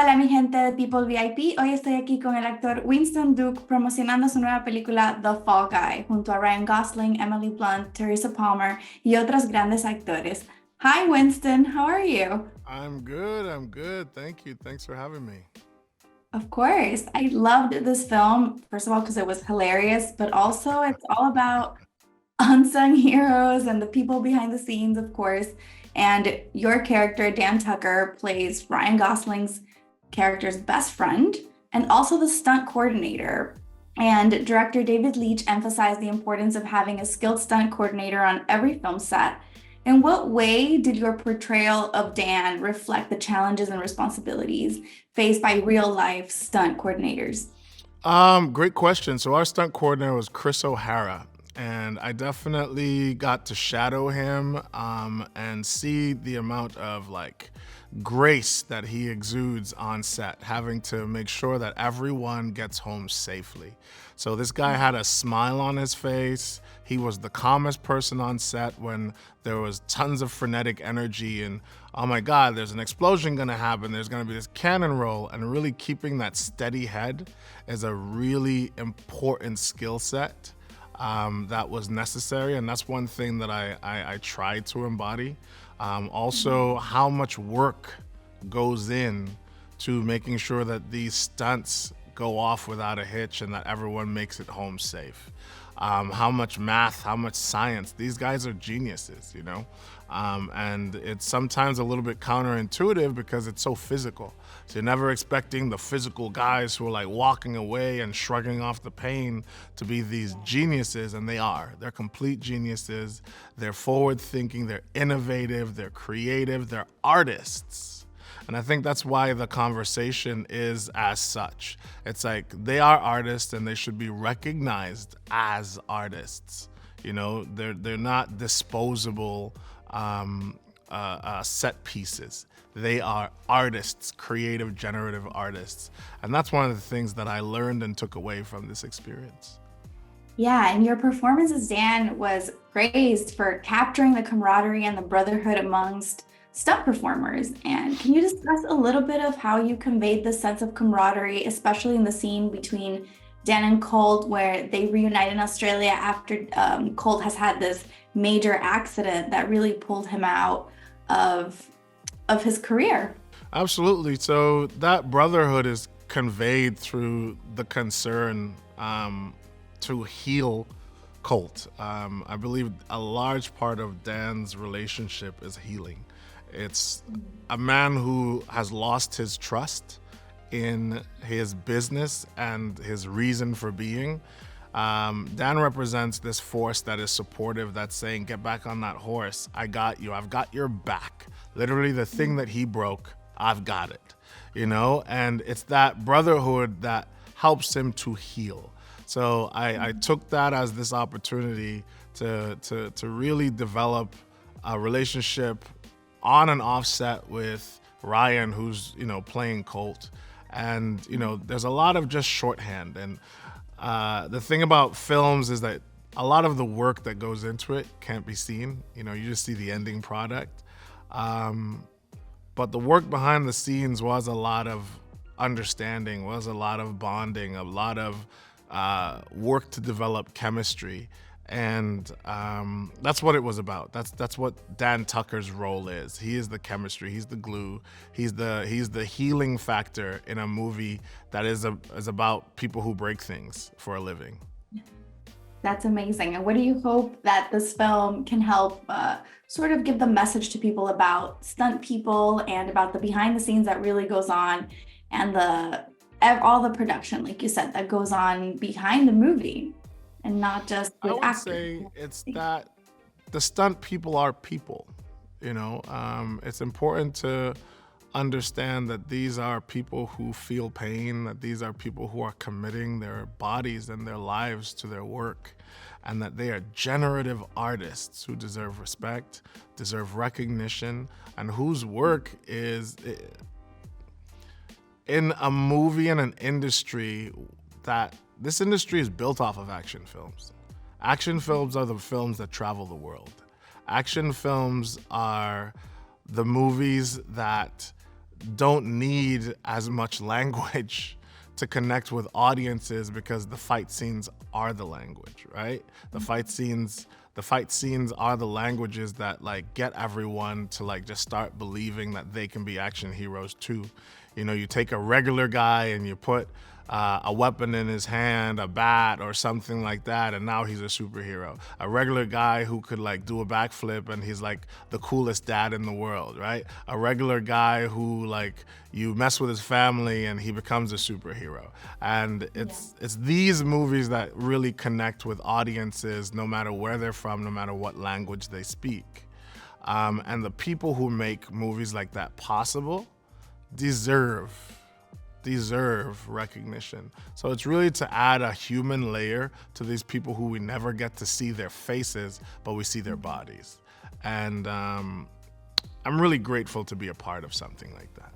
Hola mi gente de People VIP, hoy estoy aquí con el actor Winston Duke promocionando su nueva película The Fall Guy junto a Ryan Gosling, Emily Blunt, Teresa Palmer y otros grandes actores. Hi Winston, how are you? I'm good. I'm good. Thank you. Thanks for having me. Of course, I loved this film, first of all because it was hilarious, but also it's all about unsung heroes and the people behind the scenes, of course. And your character, Dan Tucker, plays Ryan Gosling's character's best friend and also the stunt coordinator. And director David Leitch emphasized the importance of having a skilled stunt coordinator on every film set. In what way did your portrayal of Dan reflect the challenges and responsibilities faced by real life stunt coordinators? Great question. So our stunt coordinator was Chris O'Hara, and I definitely got to shadow him and see the amount of like grace that he exudes on set, having to make sure that everyone gets home safely. So this guy had a smile on his face. He was the calmest person on set when there was tons of frenetic energy and oh my God, there's an explosion gonna happen. There's gonna be this cannon roll, and really keeping that steady head is a really important skill set that was necessary, and that's one thing that I tried to embody. Also, how much work goes in to making sure that these stunts go off without a hitch and that everyone makes it home safe. How much math, how much science. These guys are geniuses, you know? And it's sometimes a little bit counterintuitive because it's so physical. So you're never expecting the physical guys who are like walking away and shrugging off the pain to be these geniuses, and they are. They're complete geniuses. They're forward thinking, they're innovative, they're creative, they're artists. And I think that's why the conversation is as such. It's like they are artists and they should be recognized as artists. You know, they're not disposable set pieces. They are artists, creative, generative artists. And that's one of the things that I learned and took away from this experience. Yeah, and your performance as Dan was praised for capturing the camaraderie and the brotherhood amongst stunt performers. And can you discuss a little bit of how you conveyed this sense of camaraderie, especially in the scene between Dan and Colt, where they reunite in Australia after Colt has had this major accident that really pulled him out of of his career? Absolutely. So that brotherhood is conveyed through the concern to heal Colt. I believe a large part of Dan's relationship is healing. It's a man who has lost his trust in his business and his reason for being. Dan represents this force that is supportive, that's saying, get back on that horse. I got you. I've got your back. Literally, the thing that he broke, I've got it. You know, and it's that brotherhood that helps him to heal. So I took that as this opportunity to really develop a relationship on and offset with Ryan, who's, you know, playing Colt. And, you know, there's a lot of just shorthand. And the thing about films is that a lot of the work that goes into it can't be seen. You know, you just see the ending product. But the work behind the scenes was a lot of understanding, was a lot of bonding, a lot of work to develop chemistry. And that's what it was about. That's what Dan Tucker's role is. He is the chemistry. He's the glue. He's the healing factor in a movie that is about people who break things for a living. That's amazing. And what do you hope that this film can help sort of give the message to people about stunt people and about the behind the scenes that really goes on and all the production, like you said, that goes on behind the movie and not just I with would actors? say it's that the stunt people are people. You know, it's important to understand that these are people who feel pain, that these are people who are committing their bodies and their lives to their work, and that they are generative artists who deserve respect, deserve recognition, and whose work is in a movie and an industry that this industry is built off of action films. Action films are the films that travel the world. Action films are the movies that don't need as much language to connect with audiences because the fight scenes are the language, right? The fight scenes are the languages that like get everyone to like just start believing that they can be action heroes too. You know, you take a regular guy and you put a weapon in his hand, a bat or something like that, and now he's a superhero. A regular guy who could like do a backflip and he's like the coolest dad in the world, right? A regular guy who like you mess with his family and he becomes a superhero. And it's these movies that really connect with audiences no matter where they're from, no matter what language they speak. And the people who make movies like that possible deserve recognition. So it's really to add a human layer to these people who we never get to see their faces, but we see their bodies. And I'm really grateful to be a part of something like that.